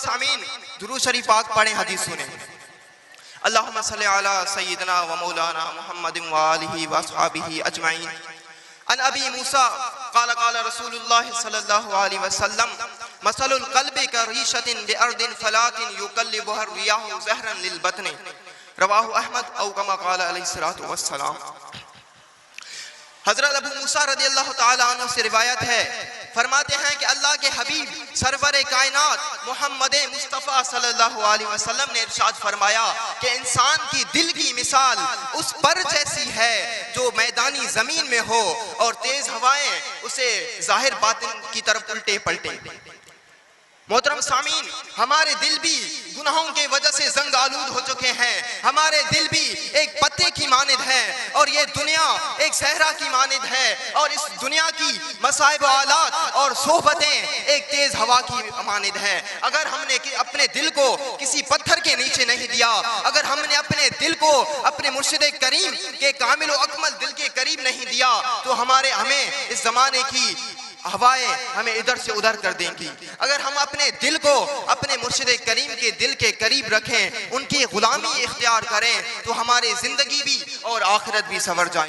सामीन, दुरूद शरीफ पाक पढ़ें, हदीस सुने। अल्लाहुम्मा सल्ली अला सय्यिदना व मौलाना मुहम्मदिन व आलिहि व अस्हाबिहि अजमईन। अन अबी मूसा क़ाल क़ाल रसूलुल्लाह सल्लल्लाहु अलैहि वसल्लम मसलुल क़ल्बि करीशतिन बिअर्दिन फलातिन युक़ल्लिबुहा रियाहु ज़हरन लिल बतनि, रवाहु अहमद औ कमा क़ाल अलैहिस्सलातु वस्सलाम। हज़रत अबू मूसा रज़ियल्लाहु ताला अन्हु से रिवायत है, फरमाते हैं कि अल्लाह के हबीब सरवरे कायनात मोहम्मद मुस्तफ़ा सल्लल्लाहु अलैहि वसल्लम ने इरशाद फरमाया कि इंसान की दिल की मिसाल उस पर जैसी है जो मैदानी ज़मीन में हो और तेज हवाएं उसे ज़ाहिर बातिन की तरफ उल्टे पलटे। मोहतरम सामीन, हमारे दिल भी गुनाहों के वजह से जंग आलूद हो चुके हैं। हमारे दिल भी एक पत्ते की मानिद है और ये दुनिया एक सहरा की मानिद है और इस दुनिया की मसाइब आलात और सोहबतें एक तेज हवा की मानिद है। अगर हमने अपने दिल को किसी पत्थर के नीचे नहीं दिया, अगर हमने अपने दिल को अपने मुर्शिद करीम के कामिल व अकमल दिल के करीब नहीं दिया तो हमें इस जमाने की हवाएं हमें इधर से उधर कर देंगी। अगर हम अपने दिल को अपने मुर्शिद करीम के दिल के करीब रखें, उनकी गुलामी इख्तियार करें तो हमारी जिंदगी भी और आखिरत भी संवर जाए।